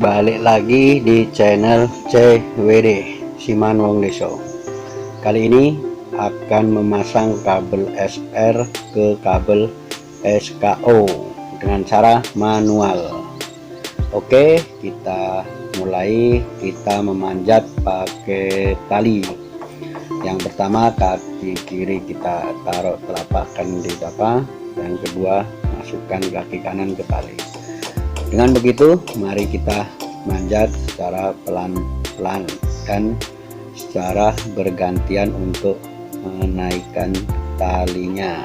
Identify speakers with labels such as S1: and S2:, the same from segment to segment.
S1: balik lagi di channel CWD Siman Wong Deso. Kali ini akan memasang kabel SR ke kabel SKO dengan cara manual. Oke, kita mulai. Kita memanjat pakai tali. Yang pertama, kaki kiri kita taruh telapak kan di bawah, yang kedua masukkan kaki kanan ke tali. Dengan begitu, mari kita manjat secara pelan-pelan dan secara bergantian untuk menaikkan talinya.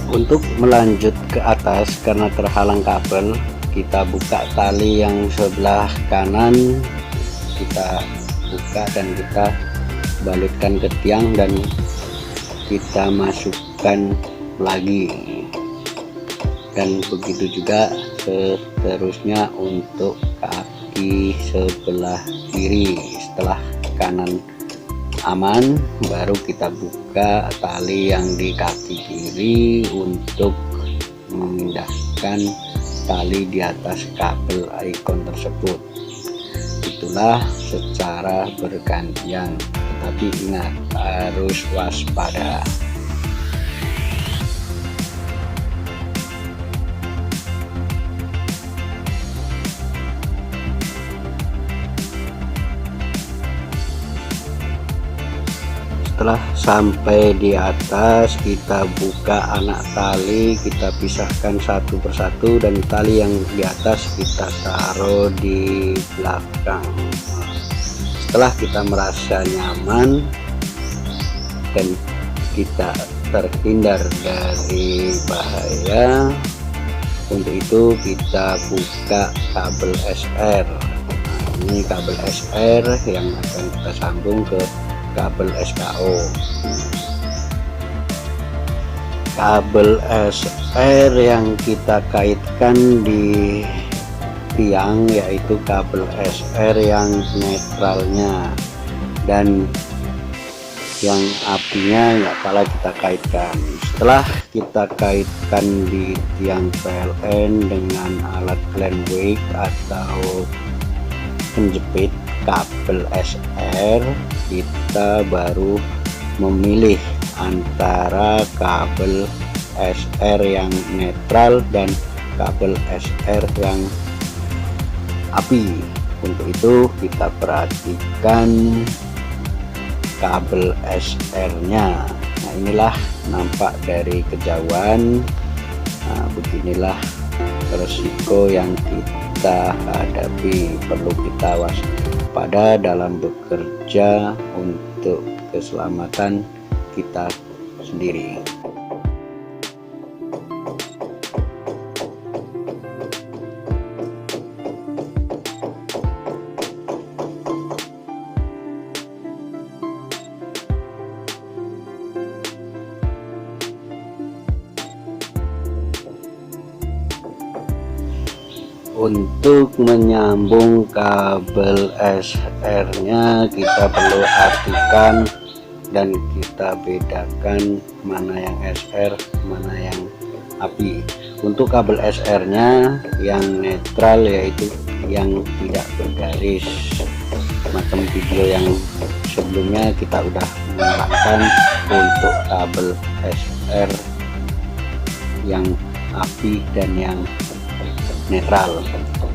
S1: Untuk melanjut ke atas karena terhalang kabel, kita buka tali yang sebelah kanan, kita buka dan kita balutkan ke tiang dan kita masukkan lagi, dan begitu juga seterusnya untuk kaki sebelah kiri. Setelah kanan aman, baru kita buka tali yang di kaki kiri untuk memindahkan tali di atas kabel icon tersebut. Itulah secara bergantian, tetapi ingat, harus waspada. Setelah sampai di atas, kita buka anak tali, kita pisahkan satu persatu, dan tali yang di atas kita taruh di belakang. Setelah kita merasa nyaman dan kita terhindar dari bahaya, untuk itu kita buka kabel SR. Ini kabel SR yang akan kita sambung ke kabel SKO. Kabel SR yang kita kaitkan di tiang yaitu kabel SR yang netralnya, dan yang apinya nggak kalah kita kaitkan. Setelah kita kaitkan di tiang PLN dengan alat clamp weight atau penjepit kabel SR, kita baru memilih antara kabel SR yang netral dan kabel SR yang api. Untuk itu kita perhatikan kabel SR nya. Nah, inilah nampak dari kejauhan. Nah, beginilah resiko yang kita hadapi. Perlu kita waspada dalam bekerja untuk keselamatan kita sendiri. Untuk menyambung kabel SR nya, kita perlu artikan dan kita bedakan mana yang SR, mana yang api. Untuk kabel SR nya yang netral, yaitu yang tidak bergaris, macam video yang sebelumnya kita udah menerangkan. Untuk kabel SR yang api dan yang netral.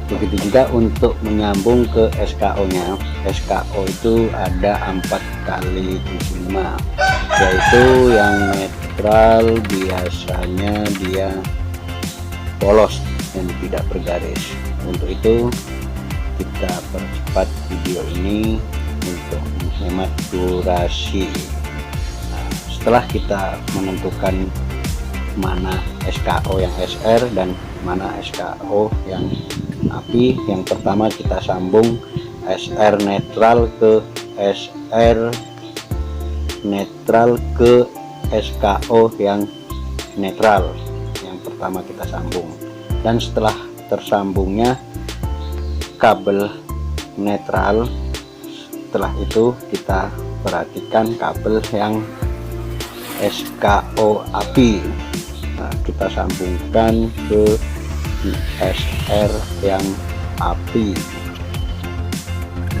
S1: Begitu juga untuk menyambung ke SKO nya. SKO itu ada 4 kali isi 5, yaitu yang netral biasanya dia polos dan tidak bergaris. Untuk itu kita percepat video ini untuk menghemat durasi. Nah, Setelah kita menentukan mana SKO yang SR dan mana SKO yang API, yang pertama kita sambung SR netral ke SR netral ke SKO yang netral. Yang pertama kita sambung, dan setelah tersambungnya kabel netral, setelah itu kita perhatikan kabel yang SKO API. Nah, kita sambungkan ke SR yang API.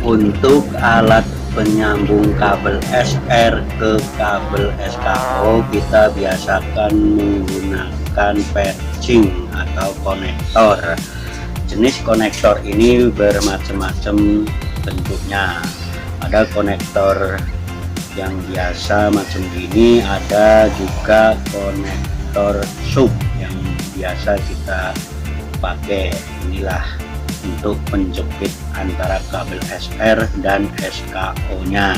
S1: Untuk alat penyambung kabel SR ke kabel SKO, kita biasakan menggunakan patching atau konektor. Jenis konektor ini bermacam-macam bentuknya. Ada konektor yang biasa macam gini, ada juga konektor sub yang biasa kita pakai. Inilah untuk penjepit antara kabel SR dan SKO nya.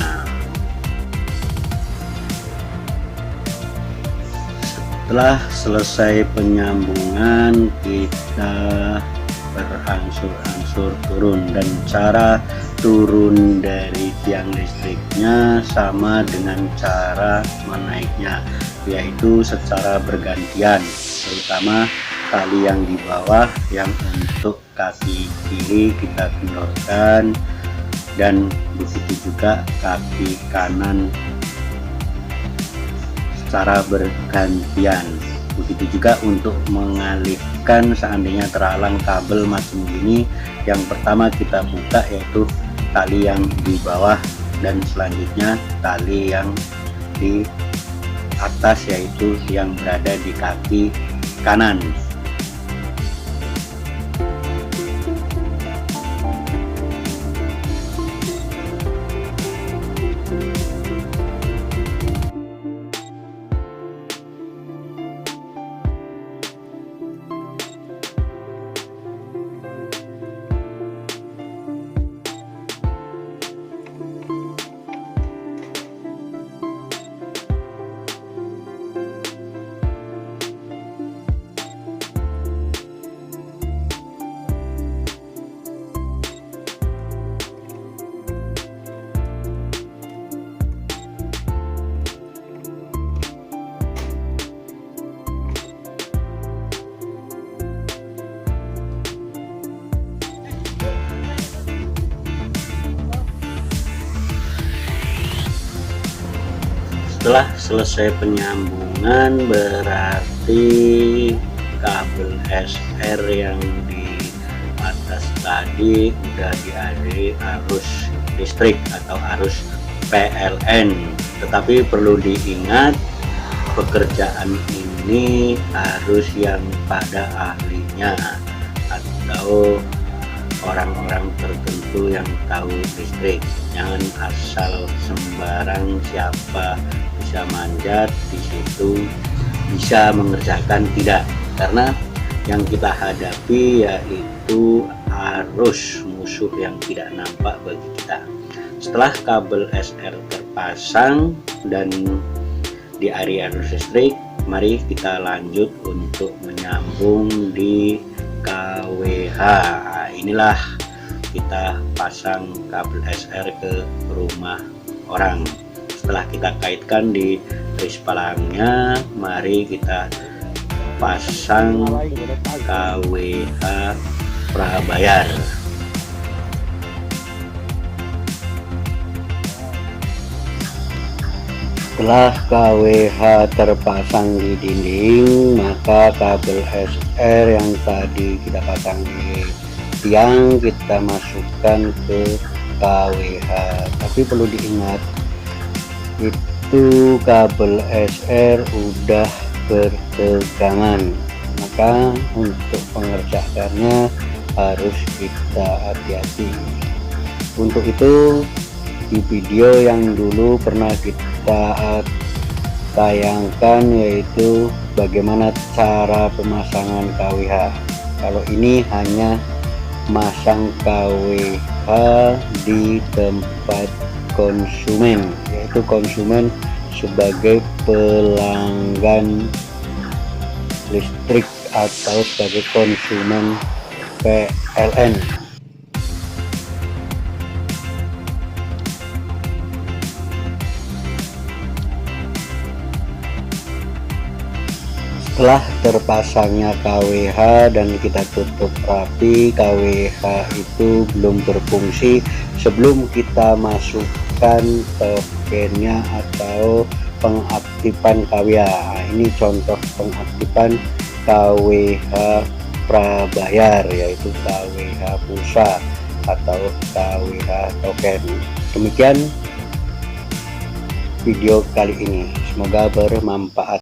S1: Setelah selesai penyambungan, kita berangsur-angsur turun, dan cara turun dari tiang listriknya sama dengan cara menaiknya, yaitu secara bergantian, terutama tali yang di bawah yang untuk kaki kiri kita kendorkan, dan begitu juga kaki kanan secara bergantian. Begitu juga untuk mengalihkan seandainya terhalang kabel macam gini, yang pertama kita buka yaitu tali yang di bawah, dan selanjutnya tali yang di atas yaitu yang berada di kaki kanan. Setelah selesai penyambungan, berarti kabel SR yang di atas tadi udah dialiri arus listrik atau arus PLN. Tetapi perlu diingat, pekerjaan ini harus yang pada ahlinya atau orang-orang tertentu yang tahu listrik. Jangan asal sembarang siapa bisa manjat di situ bisa mengerjakan, tidak, karena yang kita hadapi yaitu arus musuh yang tidak nampak bagi kita. Setelah kabel SR terpasang dan dialiri arus listrik, mari kita lanjut untuk menyambung di KWH. Inilah kita pasang kabel SR ke rumah orang. Setelah kita kaitkan di garis palangnya, mari kita pasang KWH prabayar. Setelah KWH terpasang di dinding, maka kabel SR yang tadi kita pasang di tiang kita masukkan ke KWH. Tapi perlu diingat, itu kabel SR udah bertegangan, maka untuk pengerjaannya harus kita hati-hati. Untuk itu di video yang dulu pernah kita tayangkan, yaitu bagaimana cara pemasangan KWH. Kalau ini hanya masang KWH di tempat konsumen, yaitu konsumen sebagai pelanggan listrik atau sebagai konsumen PLN. Setelah terpasangnya KWH dan kita tutup rapi, KWH itu belum berfungsi sebelum kita masukkan tokennya atau pengaktifan KWH. Nah, ini contoh pengaktifan KWH prabayar, yaitu KWH pulsa atau KWH token. Demikian video kali ini, semoga bermanfaat.